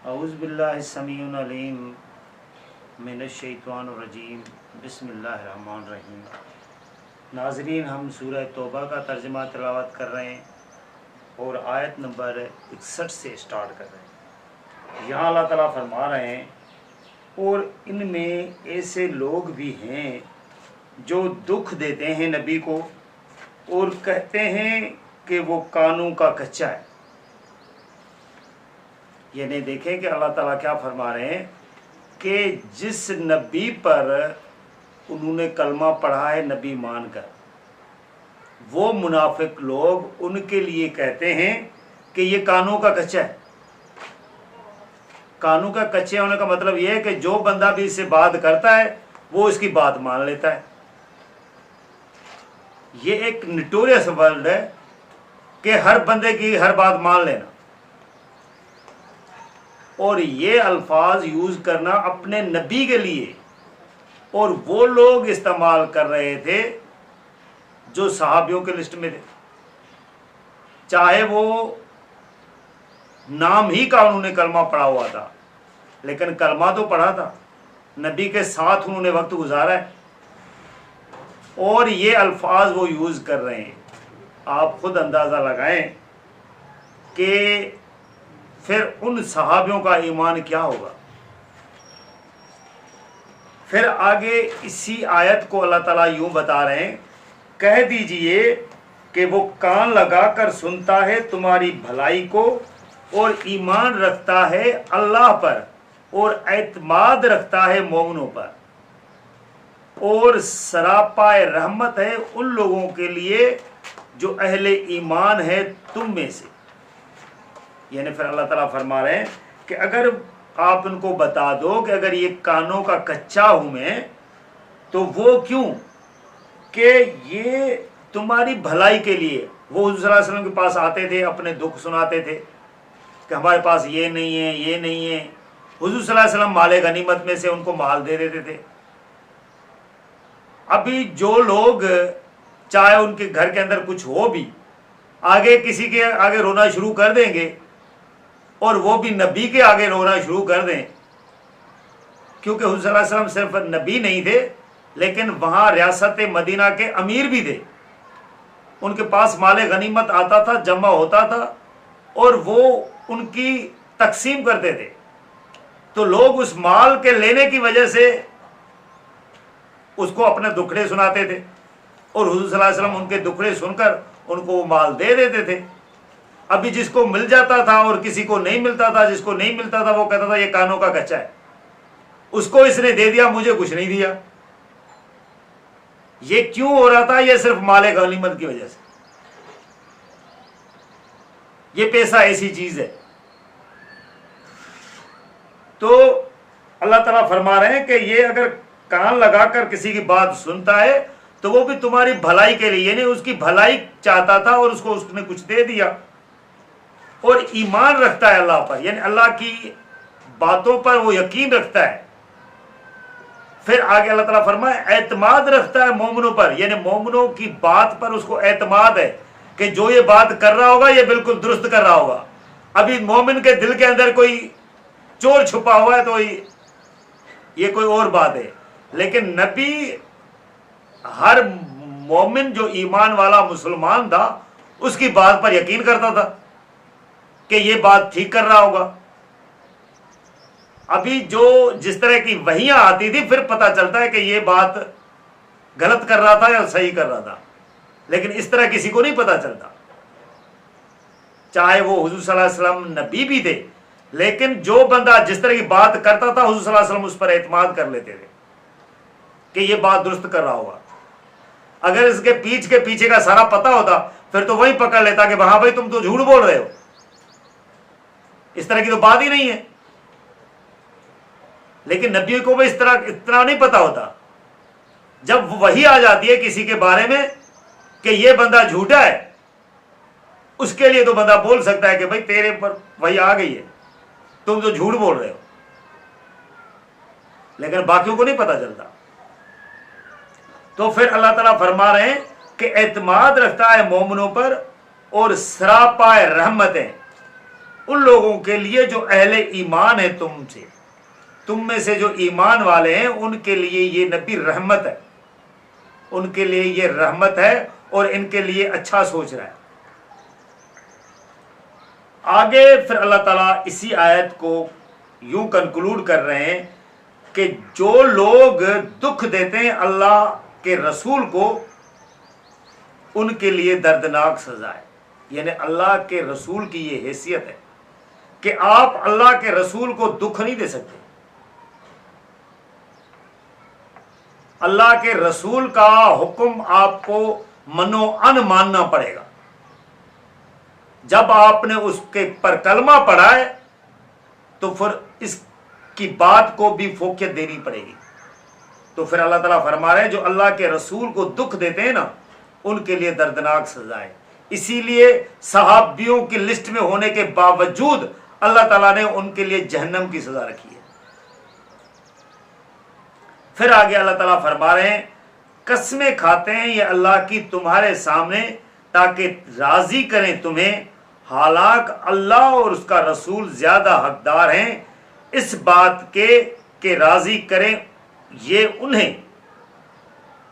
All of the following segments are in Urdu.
اعوذ باللہ السمیع العلیم من الشیطان الرجیم بسم اللہ الرحمن الرحیم۔ ناظرین، ہم سورہ توبہ کا ترجمہ تلاوت کر رہے ہیں اور آیت نمبر 61 سے سٹارٹ کر رہے ہیں۔ یہاں اللہ تعالیٰ فرما رہے ہیں اور ان میں ایسے لوگ بھی ہیں جو دکھ دیتے ہیں نبی کو اور کہتے ہیں کہ وہ کانوں کا کچا ہے۔ یعنی دیکھیں کہ اللہ تعالیٰ کیا فرما رہے ہیں کہ جس نبی پر انہوں نے کلمہ پڑھا ہے نبی مان کر، وہ منافق لوگ ان کے لیے کہتے ہیں کہ یہ کانوں کا کچا ہے۔ کانوں کا کچے ہونے کا مطلب یہ ہے کہ جو بندہ بھی اس سے بات کرتا ہے وہ اس کی بات مان لیتا ہے۔ یہ ایک نٹوریس ورڈ ہے کہ ہر بندے کی ہر بات مان لینا، اور یہ الفاظ یوز کرنا اپنے نبی کے لیے، اور وہ لوگ استعمال کر رہے تھے جو صحابیوں کے لسٹ میں تھے، چاہے وہ نام ہی کا انہوں نے کلمہ پڑھا ہوا تھا، لیکن کلمہ تو پڑھا تھا، نبی کے ساتھ انہوں نے وقت گزارا ہے، اور یہ الفاظ وہ یوز کر رہے ہیں۔ آپ خود اندازہ لگائیں کہ پھر ان صحابیوں کا ایمان کیا ہوگا۔ پھر آگے اسی آیت کو اللہ تعالیٰ یوں بتا رہے ہیں، کہہ دیجئے کہ وہ کان لگا کر سنتا ہے تمہاری بھلائی کو اور ایمان رکھتا ہے اللہ پر اور اعتماد رکھتا ہے مومنوں پر، اور سراپا رحمت ہے ان لوگوں کے لیے جو اہل ایمان ہے تم میں سے۔ یعنی پھر اللہ تعالیٰ فرما رہے ہیں کہ اگر آپ ان کو بتا دو کہ اگر یہ کانوں کا کچا ہوں میں، تو وہ کیوں کہ یہ تمہاری بھلائی کے لیے۔ وہ حضور صلی اللہ علیہ وسلم کے پاس آتے تھے، اپنے دکھ سناتے تھے کہ ہمارے پاس یہ نہیں ہے، یہ نہیں ہے۔ حضور صلی اللہ علیہ وسلم مال غنیمت میں سے ان کو مال دے دیتے تھے۔ ابھی جو لوگ چاہے ان کے گھر کے اندر کچھ ہو بھی، آگے کسی کے آگے رونا شروع کر دیں گے، اور وہ بھی نبی کے آگے رونا شروع کر دیں، کیونکہ حضور صلی اللہ علیہ وسلم صرف نبی نہیں تھے لیکن وہاں ریاست مدینہ کے امیر بھی تھے۔ ان کے پاس مال غنیمت آتا تھا، جمع ہوتا تھا، اور وہ ان کی تقسیم کرتے تھے، تو لوگ اس مال کے لینے کی وجہ سے اس کو اپنے دکھڑے سناتے تھے، اور حضور صلی اللہ علیہ وسلم ان کے دکھڑے سن کر ان کو وہ مال دے دیتے تھے۔ ابھی جس کو مل جاتا تھا اور کسی کو نہیں ملتا تھا، جس کو نہیں ملتا تھا وہ کہتا تھا یہ کانوں کا کچا ہے، اس کو اس نے دے دیا، مجھے کچھ نہیں دیا۔ یہ کیوں ہو رہا تھا؟ یہ صرف مال غنیمت کی وجہ سے۔ یہ پیسہ ایسی چیز ہے۔ تو اللہ تعالیٰ فرما رہے ہیں کہ یہ اگر کان لگا کر کسی کی بات سنتا ہے تو وہ بھی تمہاری بھلائی کے لیے، یعنی اس کی بھلائی چاہتا تھا اور اس کو اس نے کچھ دے دیا، اور ایمان رکھتا ہے اللہ پر، یعنی اللہ کی باتوں پر وہ یقین رکھتا ہے۔ پھر آگے اللہ تعالیٰ فرمائے اعتماد رکھتا ہے مومنوں پر، یعنی مومنوں کی بات پر اس کو اعتماد ہے کہ جو یہ بات کر رہا ہوگا یہ بالکل درست کر رہا ہوگا۔ ابھی مومن کے دل کے اندر کوئی چور چھپا ہوا ہے تو یہ کوئی اور بات ہے، لیکن نبی ہر مومن جو ایمان والا مسلمان تھا اس کی بات پر یقین کرتا تھا کہ یہ بات ٹھیک کر رہا ہوگا۔ ابھی جو جس طرح کی وحیاں آتی تھی پھر پتہ چلتا ہے کہ یہ بات غلط کر رہا تھا یا صحیح کر رہا تھا، لیکن اس طرح کسی کو نہیں پتہ چلتا، چاہے وہ حضور صلی اللہ علیہ وسلم نبی بھی تھے، لیکن جو بندہ جس طرح کی بات کرتا تھا حضور صلی اللہ علیہ وسلم اس پر اعتماد کر لیتے تھے کہ یہ بات درست کر رہا ہوگا۔ اگر اس کے پیچھے کا سارا پتہ ہوتا پھر تو وہی پکڑ لیتا کہ ہاں بھائی تم تو جھوٹ بول رہے ہو، اس طرح کی تو بات ہی نہیں ہے۔ لیکن نبی کو بھی اس طرح اتنا نہیں پتا ہوتا۔ جب وحی آ جاتی ہے کسی کے بارے میں کہ یہ بندہ جھوٹا ہے، اس کے لیے تو بندہ بول سکتا ہے کہ بھائی تیرے پر وحی آ گئی ہے، تم تو جھوٹ بول رہے ہو، لیکن باقیوں کو نہیں پتا چلتا۔ تو پھر اللہ تعالیٰ فرما رہے ہیں کہ اعتماد رکھتا ہے مومنوں پر اور سراپا رحمت ہے، ان لوگوں کے لیے جو اہل ایمان ہے تم میں سے جو ایمان والے ہیں ان کے لیے یہ نبی رحمت ہے، ان کے لیے یہ رحمت ہے اور ان کے لیے اچھا سوچ رہا ہے۔ آگے پھر اللہ تعالیٰ اسی آیت کو یوں کنکلوڈ کر رہے ہیں کہ جو لوگ دکھ دیتے ہیں اللہ کے رسول کو ان کے لیے دردناک سزا ہے۔ یعنی اللہ کے رسول کی یہ حیثیت ہے کہ آپ اللہ کے رسول کو دکھ نہیں دے سکتے، اللہ کے رسول کا حکم آپ کو منو ان ماننا پڑے گا۔ جب آپ نے اس کے پر کلمہ پڑھا ہے تو پھر اس کی بات کو بھی فوقیت دینی پڑے گی۔ تو پھر اللہ تعالیٰ فرما رہے ہیں جو اللہ کے رسول کو دکھ دیتے ہیں نا ان کے لیے دردناک سزا ہے۔ اسی لیے صحابیوں کی لسٹ میں ہونے کے باوجود اللہ تعالیٰ نے ان کے لیے جہنم کی سزا رکھی ہے۔ پھر آگے اللہ تعالیٰ فرما رہے ہیں قسمیں کھاتے ہیں یہ اللہ کی تمہارے سامنے تاکہ راضی کریں تمہیں، حالانکہ اللہ اور اس کا رسول زیادہ حقدار ہیں اس بات کے کہ راضی کریں یہ انہیں۔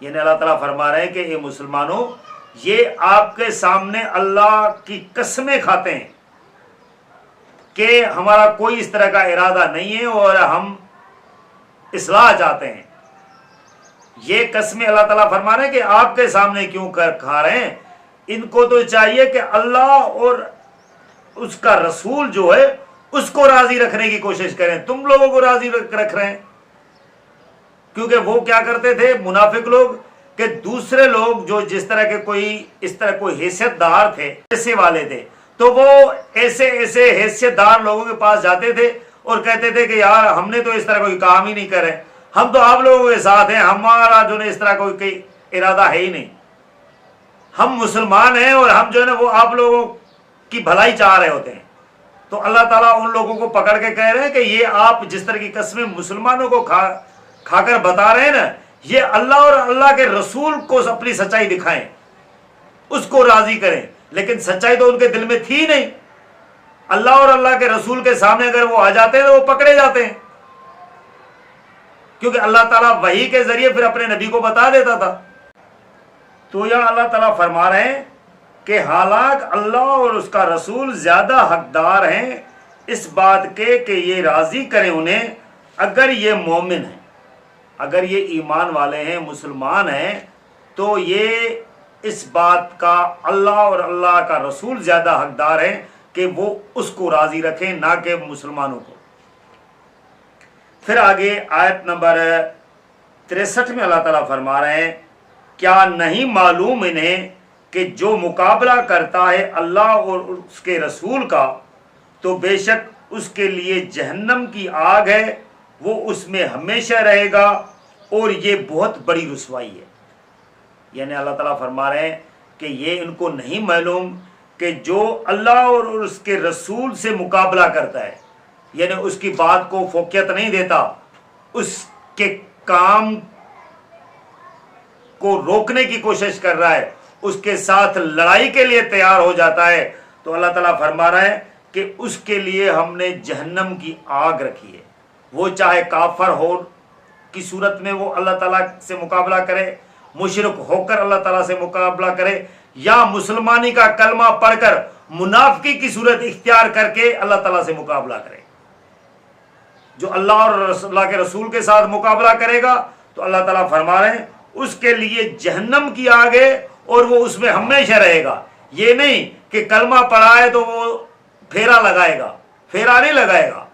یعنی اللہ تعالیٰ فرما رہے ہیں کہ اے مسلمانوں یہ آپ کے سامنے اللہ کی قسمیں کھاتے ہیں کہ ہمارا کوئی اس طرح کا ارادہ نہیں ہے اور ہم اصلاح چاہتے ہیں۔ یہ قسمیں اللہ تعالیٰ فرما رہے ہیں کہ آپ کے سامنے کیوں کھا رہے ہیں، ان کو تو چاہیے کہ اللہ اور اس کا رسول جو ہے اس کو راضی رکھنے کی کوشش کریں، تم لوگوں کو راضی رکھ رہے ہیں۔ کیونکہ وہ کیا کرتے تھے منافق لوگ کہ دوسرے لوگ جو جس طرح کے اس طرح کوئی حیثیت دار تھے، پیسے والے تھے، تو وہ ایسے حیثیت دار لوگوں کے پاس جاتے تھے اور کہتے تھے کہ یار ہم نے تو اس طرح کوئی کام ہی نہیں کرے، ہم تو آپ لوگوں کے ساتھ ہیں، ہمارا جو ہے اس طرح کوئی ارادہ ہے ہی نہیں، ہم مسلمان ہیں اور ہم جو ہے نا وہ آپ لوگوں کی بھلائی چاہ رہے ہوتے ہیں۔ تو اللہ تعالیٰ ان لوگوں کو پکڑ کے کہہ رہے ہیں کہ یہ آپ جس طرح کی قسمیں مسلمانوں کو کھا کر بتا رہے ہیں نا، یہ اللہ اور اللہ کے رسول کو اپنی سچائی دکھائیں، اس کو راضی کریں، لیکن سچائی تو ان کے دل میں تھی نہیں۔ اللہ اور اللہ کے رسول کے سامنے اگر وہ آ جاتے ہیں تو وہ پکڑے جاتے ہیں، کیونکہ اللہ تعالیٰ وحی کے ذریعے پھر اپنے نبی کو بتا دیتا تھا۔ تو یہاں اللہ تعالیٰ فرما رہے ہیں کہ حالانکہ اللہ اور اس کا رسول زیادہ حقدار ہیں اس بات کے کہ یہ راضی کریں انہیں اگر یہ مومن ہیں، اگر یہ ایمان والے ہیں، مسلمان ہیں، تو یہ اس بات کا اللہ اور اللہ کا رسول زیادہ حقدار ہیں کہ وہ اس کو راضی رکھیں، نہ کہ مسلمانوں کو۔ پھر آگے آیت نمبر 63 میں اللہ تعالیٰ فرما رہے ہیں کیا نہیں معلوم انہیں کہ جو مقابلہ کرتا ہے اللہ اور اس کے رسول کا تو بے شک اس کے لیے جہنم کی آگ ہے، وہ اس میں ہمیشہ رہے گا اور یہ بہت بڑی رسوائی ہے۔ یعنی اللہ تعالیٰ فرما رہے ہیں کہ یہ ان کو نہیں معلوم کہ جو اللہ اور اس کے رسول سے مقابلہ کرتا ہے، یعنی اس کی بات کو فوقیت نہیں دیتا، اس کے کام کو روکنے کی کوشش کر رہا ہے، اس کے ساتھ لڑائی کے لیے تیار ہو جاتا ہے، تو اللہ تعالیٰ فرما رہا ہے کہ اس کے لیے ہم نے جہنم کی آگ رکھی ہے۔ وہ چاہے کافر ہو کی صورت میں وہ اللہ تعالیٰ سے مقابلہ کرے، مشرک ہو کر اللہ تعالیٰ سے مقابلہ کرے، یا مسلمانی کا کلمہ پڑھ کر منافقی کی صورت اختیار کر کے اللہ تعالیٰ سے مقابلہ کرے۔ جو اللہ اور اللہ کے رسول کے ساتھ مقابلہ کرے گا تو اللہ تعالیٰ فرما رہے ہیں اس کے لیے جہنم کی آگ ہے اور وہ اس میں ہمیشہ رہے گا۔ یہ نہیں کہ کلمہ پڑھا ہے تو وہ پھیرا لگائے گا، پھیرا نہیں لگائے گا،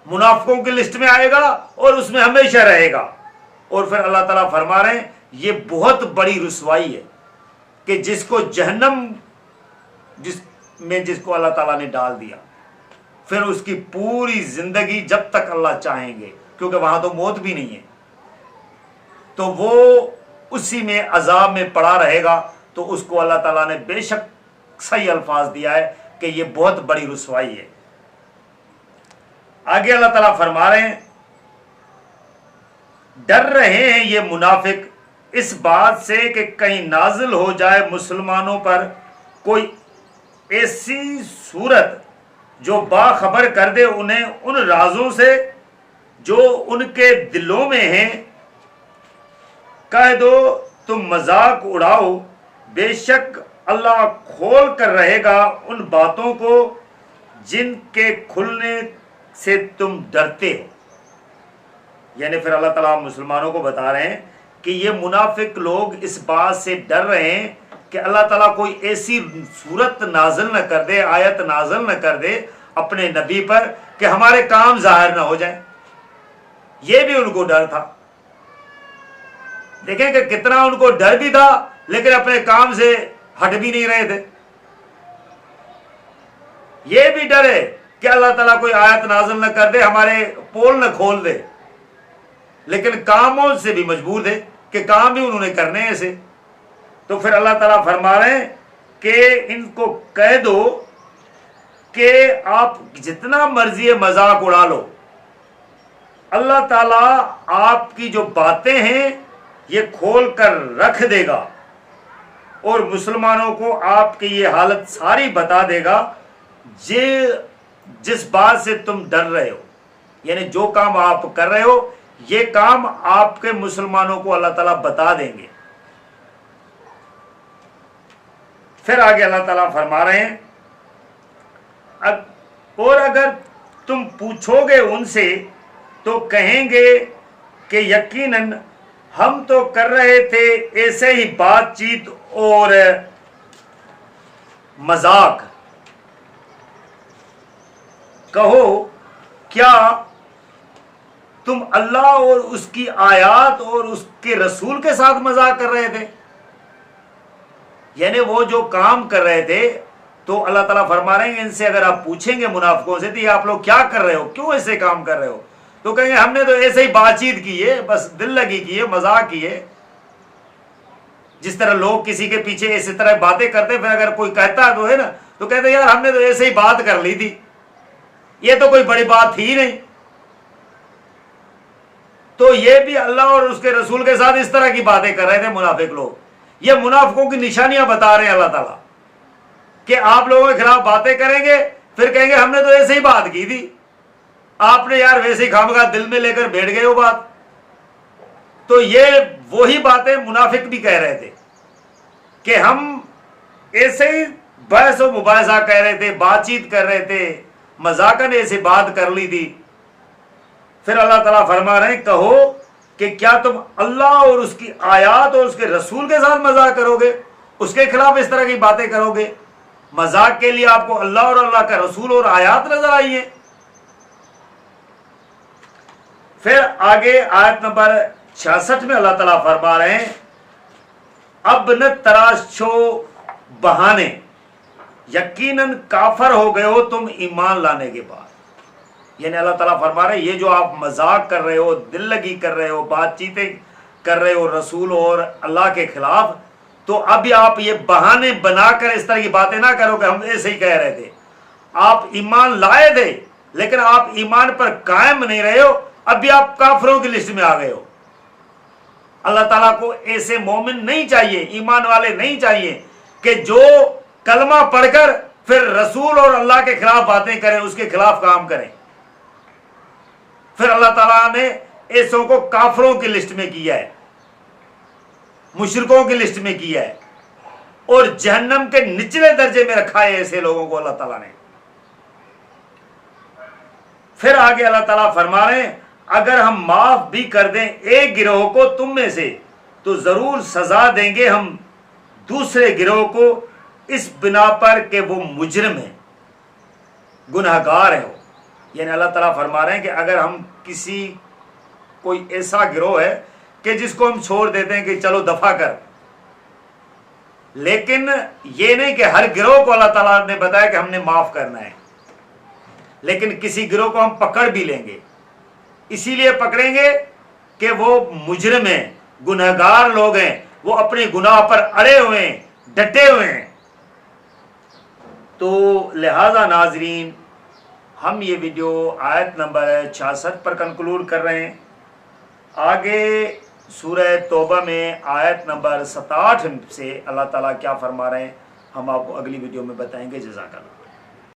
منافقوں کی لسٹ میں آئے گا اور اس میں ہمیشہ رہے گا۔ اور پھر اللہ تعالیٰ فرما رہے ہیں یہ بہت بڑی رسوائی ہے کہ جس کو جہنم جس کو اللہ تعالیٰ نے ڈال دیا، پھر اس کی پوری زندگی جب تک اللہ چاہیں گے، کیونکہ وہاں تو موت بھی نہیں ہے، تو وہ اسی میں عذاب میں پڑا رہے گا۔ تو اس کو اللہ تعالیٰ نے بے شک صحیح الفاظ دیا ہے کہ یہ بہت بڑی رسوائی ہے۔ آگے اللہ تعالیٰ فرما رہے ہیں ڈر رہے ہیں یہ منافق اس بات سے کہ کہیں نازل ہو جائے مسلمانوں پر کوئی ایسی صورت جو باخبر کر دے انہیں ان رازوں سے جو ان کے دلوں میں ہیں۔ کہہ دو تم مذاق اڑاؤ، بے شک اللہ کھول کر رہے گا ان باتوں کو جن کے کھلنے سے تم ڈرتے ہو۔ یعنی پھر اللہ تعالیٰ مسلمانوں کو بتا رہے ہیں کہ یہ منافق لوگ اس بات سے ڈر رہے ہیں کہ اللہ تعالیٰ کوئی ایسی صورت نازل نہ کر دے، آیت نازل نہ کر دے اپنے نبی پر کہ ہمارے کام ظاہر نہ ہو جائیں۔ یہ بھی ان کو ڈر تھا۔ دیکھیں کہ کتنا ان کو ڈر بھی تھا لیکن اپنے کام سے ہٹ بھی نہیں رہے تھے۔ یہ بھی ڈر ہے کہ اللہ تعالیٰ کوئی آیت نازل نہ کر دے، ہمارے پول نہ کھول دے، لیکن کاموں سے بھی مجبور تھے کہ کام بھی انہوں نے کرنے ایسے۔ تو پھر اللہ تعالیٰ فرما رہے ہیں کہ ان کو کہہ دو کہ آپ جتنا مرضی مذاق اڑا لو، اللہ تعالیٰ آپ کی جو باتیں ہیں یہ کھول کر رکھ دے گا اور مسلمانوں کو آپ کی یہ حالت ساری بتا دے گا جس بات سے تم ڈر رہے ہو۔ یعنی جو کام آپ کر رہے ہو یہ کام آپ کے مسلمانوں کو اللہ تعالیٰ بتا دیں گے۔ پھر آگے اللہ تعالیٰ فرما رہے ہیں اور اگر تم پوچھو گے ان سے تو کہیں گے کہ یقیناً ہم تو کر رہے تھے ایسے ہی بات چیت اور مذاق۔ کہو کیا تم اللہ اور اس کی آیات اور اس کے رسول کے ساتھ مذاق کر رہے تھے؟ یعنی وہ جو کام کر رہے تھے تو اللہ تعالیٰ فرما رہے ہیں ان سے اگر آپ پوچھیں گے منافقوں سے تو یہ آپ لوگ کیا کر رہے ہو، کیوں ایسے کام کر رہے ہو، تو کہیں گے ہم نے تو ایسے ہی بات چیت کی ہے، بس دل لگی کی ہے، مذاق کی ہے۔ جس طرح لوگ کسی کے پیچھے اسی طرح باتیں کرتے پھر اگر کوئی کہتا تو ہے نا تو کہتے یار ہم نے تو ایسے ہی بات کر لی تھی، یہ تو کوئی بڑی بات تھی نہیں۔ تو یہ بھی اللہ اور اس کے رسول کے ساتھ اس طرح کی باتیں کر رہے تھے منافق لوگ۔ یہ منافقوں کی نشانیاں بتا رہے ہیں اللہ تعالیٰ کہ آپ لوگوں کے خلاف باتیں کریں گے پھر کہیں گے ہم نے تو ایسے ہی بات کی تھی، آپ نے یار ویسے ہی خامخواہ دل میں لے کر بیٹھ گئے وہ بات۔ تو یہ وہی باتیں منافق بھی کہہ رہے تھے کہ ہم ایسے ہی بحث و مباحثہ کہہ رہے تھے، بات چیت کر رہے تھے، مذاقاً ایسے بات کر لی تھی۔ پھر اللہ تعالیٰ فرما رہے ہیں کہو کہ کیا تم اللہ اور اس کی آیات اور اس کے رسول کے ساتھ مذاق کرو گے، اس کے خلاف اس طرح کی باتیں کرو گے؟ مذاق کے لیے آپ کو اللہ اور اللہ کا رسول اور آیات نظر آئی ہیں۔ پھر آگے آیت نمبر 66 میں اللہ تعالیٰ فرما رہے ہیں اب نہ تراشو بہانے، یقیناً کافر ہو گئے ہو تم ایمان لانے کے بعد۔ یعنی اللہ تعالیٰ فرما رہے ہیں یہ جو آپ مذاق کر رہے ہو، دل لگی کر رہے ہو، بات چیتیں کر رہے ہو رسول اور اللہ کے خلاف، تو اب آپ یہ بہانے بنا کر اس طرح کی باتیں نہ کرو کہ ہم ایسے ہی کہہ رہے تھے۔ آپ ایمان لائے تھے لیکن آپ ایمان پر قائم نہیں رہے ہو، اب بھی آپ کافروں کی لسٹ میں آ گئے ہو۔ اللہ تعالیٰ کو ایسے مومن نہیں چاہیے، ایمان والے نہیں چاہیے کہ جو کلمہ پڑھ کر پھر رسول اور اللہ کے خلاف باتیں کریں، اس کے خلاف کام کریں۔ پھر اللہ تعالیٰ نے ایسوں کو کافروں کی لسٹ میں کیا ہے، مشرکوں کی لسٹ میں کیا ہے اور جہنم کے نچلے درجے میں رکھا ہے ایسے لوگوں کو اللہ تعالیٰ نے۔ پھر آگے اللہ تعالیٰ فرما رہے ہیں اگر ہم معاف بھی کر دیں ایک گروہ کو تم میں سے تو ضرور سزا دیں گے ہم دوسرے گروہ کو اس بنا پر کہ وہ مجرم ہیں، گناہگار ہیں۔ یعنی اللہ تعالیٰ فرما رہے ہیں کہ اگر ہم کوئی ایسا گروہ ہے کہ جس کو ہم چھوڑ دیتے ہیں کہ چلو دفع کر، لیکن یہ نہیں کہ ہر گروہ کو اللہ تعالیٰ نے بتایا کہ ہم نے معاف کرنا ہے، لیکن کسی گروہ کو ہم پکڑ بھی لیں گے، اسی لیے پکڑیں گے کہ وہ مجرم ہیں، گناہگار لوگ ہیں، وہ اپنے گناہ پر اڑے ہوئے ہیں، ڈٹے ہوئے ہیں۔ تو لہذا ناظرین ہم یہ ویڈیو آیت نمبر 66 پر کنکلوڈ کر رہے ہیں۔ آگے سورہ توبہ میں آیت نمبر 67 سے اللہ تعالیٰ کیا فرما رہے ہیں ہم آپ کو اگلی ویڈیو میں بتائیں گے۔ جزاک اللہ۔